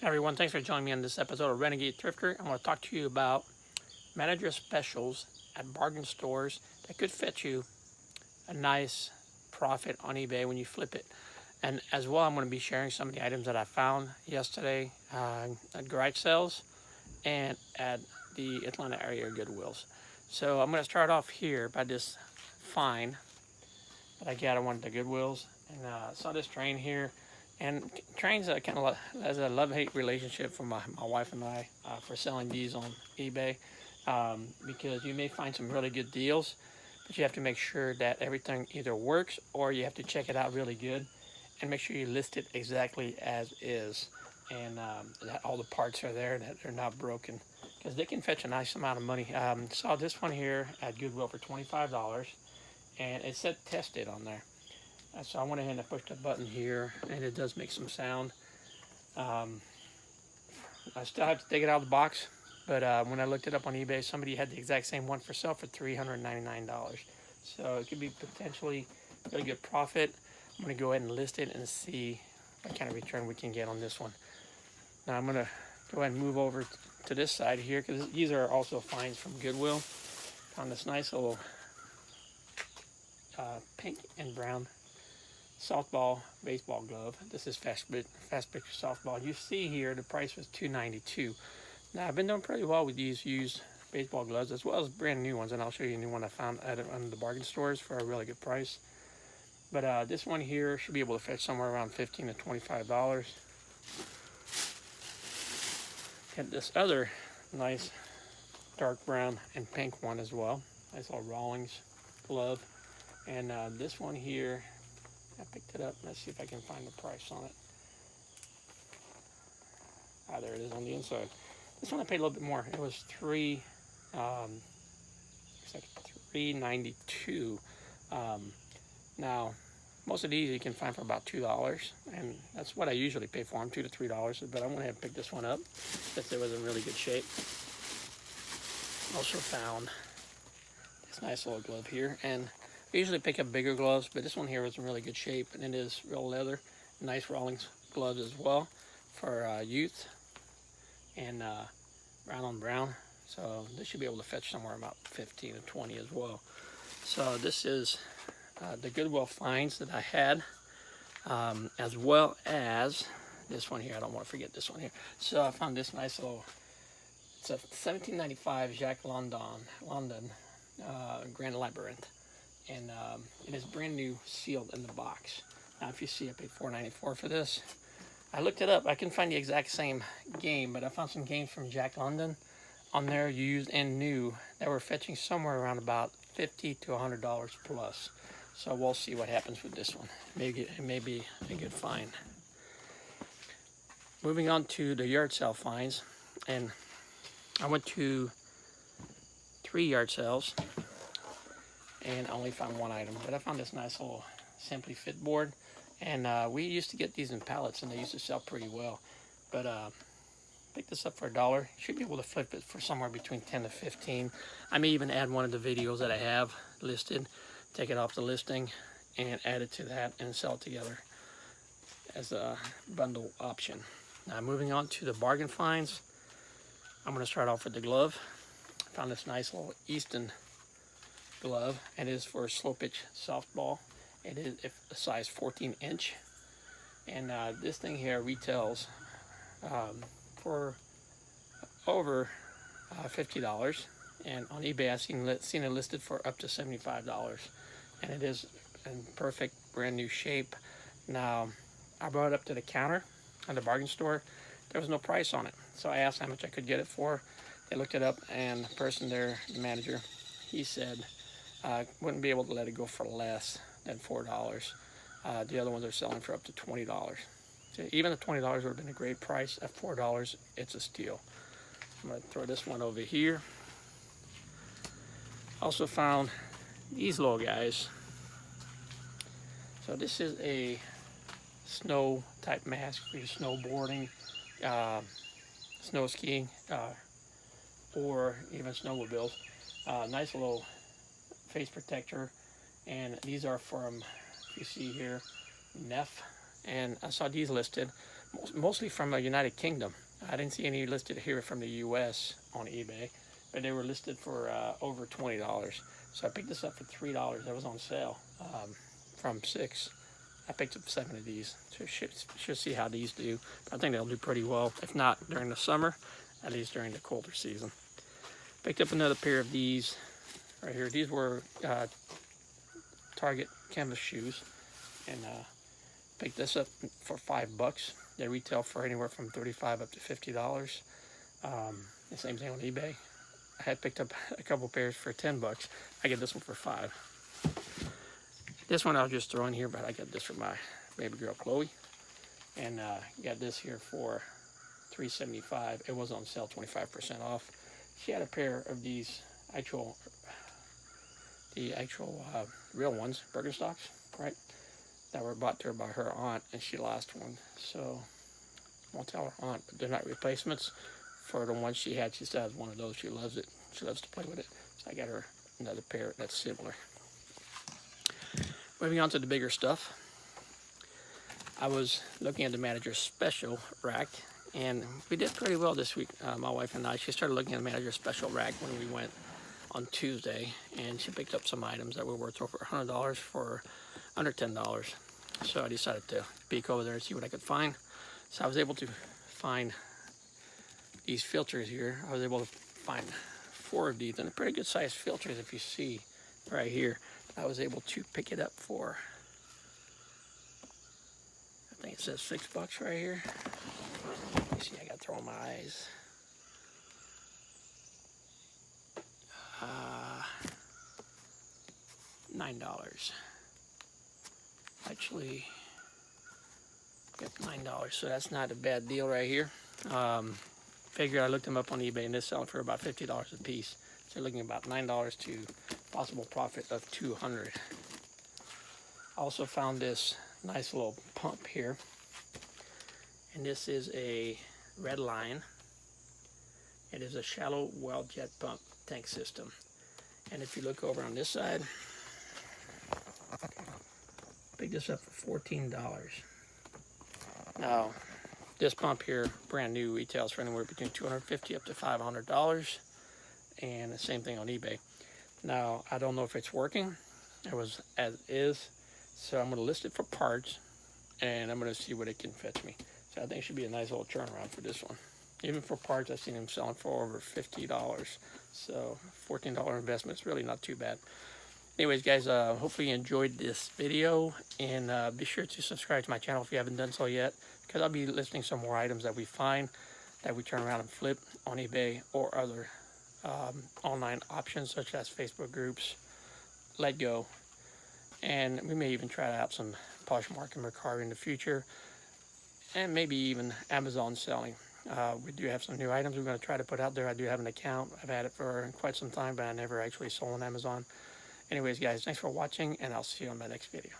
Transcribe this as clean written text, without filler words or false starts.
Hey everyone, thanks for joining me on this episode of Renegade Thrifter. I want to talk to you about manager specials at bargain stores that could fetch you a nice profit on eBay when you flip it. And as well, I'm going to be sharing some of the items that I found yesterday at garage sales and at the Atlanta area Goodwills. So I'm going to start off here by this find that I got at one of the Goodwills, and saw this train here. And trains are kind of as a love-hate relationship for my wife and I for selling these on eBay, because you may find some really good deals, but you have to make sure that everything either works or you have to check it out really good and make sure you list it exactly as is, and that all the parts are there, that they're not broken, because they can fetch a nice amount of money. Saw this one here at Goodwill for $25, and it said tested on there. So I went ahead and I pushed a button here, and it does make some sound. I still have to take it out of the box, but when I looked it up on eBay, somebody had the exact same one for sale for $399. So it could be potentially a good profit. I'm going to go ahead and list it and see what kind of return we can get on this one. Now I'm going to go ahead and move over to this side here, because these are also finds from Goodwill. Found this nice little pink and brown softball baseball glove. This is fast pitch softball. You see here the price was $292. Now I've been doing pretty well with these used baseball gloves as well as brand new ones, and I'll show you a new one I found at the bargain stores for a really good price. But this one here should be able to fetch somewhere around $15 to $25. Got this other nice dark brown and pink one as well. Nice little Rawlings glove. And this one here, I picked it up. Let's see if I can find the price on it. There it is on the inside. This one I paid a little bit more. It was $3.92. Now, most of these you can find for about $2, and that's what I usually pay for them, $2 to $3. But I went ahead and picked this one up since it was in really good shape. Also found this nice little glove here, and I usually pick up bigger gloves, but this one here is in really good shape, and it is real leather. Nice Rawlings gloves as well for youth, and brown on brown. So this should be able to fetch somewhere about 15 to 20 as well. So this is the Goodwill finds that I had, as well as this one here. I don't want to forget this one here. So I found this nice little, it's a 1795 Jacques London Grand Labyrinth. And it is brand new, sealed in the box. Now, if you see, I paid $4.94 for this. I looked it up. I couldn't find the exact same game, but I found some games from Jack London on there, used and new, that were fetching somewhere around about $50 to $100 plus. So we'll see what happens with this one. It may be a good find. Moving on to the yard sale finds, and I went to 3 yard sales and I only found one item, but I found this nice little Simply Fit board, and we used to get these in pallets, and they used to sell pretty well. But picked this up for $1. Should be able to flip it for somewhere between 10 to 15. I may even add one of the videos that I have listed, take it off the listing, and add it to that and sell it together as a bundle option. Now moving on to the bargain finds, I'm going to start off with the glove. I found this nice little Easton glove, and it is for a slow pitch softball. It is a size 14 inch, and this thing here retails for over $50, and on eBay I've seen it listed for up to $75, and it is in perfect brand new shape. Now I brought it up to the counter at the bargain store. There was no price on it, so I asked how much I could get it for. They looked it up, and the person there, the manager, he said wouldn't be able to let it go for less than $4. The other ones are selling for up to $20. So even the $20 would have been a great price. At $4, it's a steal. I'm going to throw this one over here. Also found these little guys. So this is a snow type mask for your snowboarding, snow skiing, or even snowmobiles. Nice little face protector, and these are from, you see here, Neff, and I saw these listed, mostly from the United Kingdom. I didn't see any listed here from the U.S. on eBay, but they were listed for over $20. So I picked this up for $3. That was on sale from $6. I picked up 7 of these. So should see how these do. But I think they'll do pretty well. If not during the summer, at least during the colder season. Picked up another pair of these right here. These were Target canvas shoes, and picked this up for $5. They retail for anywhere from $35 up to $50. The same thing on eBay. I had picked up a couple pairs for $10. I get this one for $5. This one I'll just throw in here, but I got this for my baby girl Chloe, and got this here for $3.75. It was on sale, 25% off. She had a pair of these the actual real ones, Birkenstocks, right? That were bought to her by her aunt, and she lost one. So I won't tell her aunt, but they're not replacements for the one she had. She still has one of those. She loves it. She loves to play with it. So I got her another pair that's similar. Moving on to the bigger stuff. I was looking at the manager's special rack, and we did pretty well this week, my wife and I. She started looking at the manager's special rack when we went on Tuesday, and she picked up some items that were worth over $100 for under $10. So I decided to peek over there and see what I could find. So I was able to find these filters here. I was able to find 4 of these, and they're pretty good sized filters. If you see right here, I was able to pick it up for, I think it says $6 right here. Let me see, I gotta throw in my eyes. $9. Actually, got $9, so that's not a bad deal right here. Figure I looked them up on eBay, and they're selling for about $50 a piece. So looking at about $9 to possible profit of $200. Also found this nice little pump here, and this is a Red Line. It is a shallow well jet pump tank system. And if you look over on this side, picked this up for $14. Now, this pump here, brand new, retails for anywhere between $250 up to $500, and the same thing on eBay. Now, I don't know if it's working. It was as is, so I'm going to list it for parts, and I'm going to see what it can fetch me. So I think it should be a nice little turnaround for this one. Even for parts, I've seen them selling for over $50. So $14 investment is really not too bad. Anyways, guys, hopefully you enjoyed this video, and be sure to subscribe to my channel if you haven't done so yet, because I'll be listing some more items that we find that we turn around and flip on eBay or other online options such as Facebook groups, Let Go, and we may even try out some Poshmark and Mercari in the future, and maybe even Amazon selling. We do have some new items we're going to try to put out there. I do have an account. I've had it for quite some time, but I never actually sold on Amazon. Anyways, guys, thanks for watching, and I'll see you on my next video.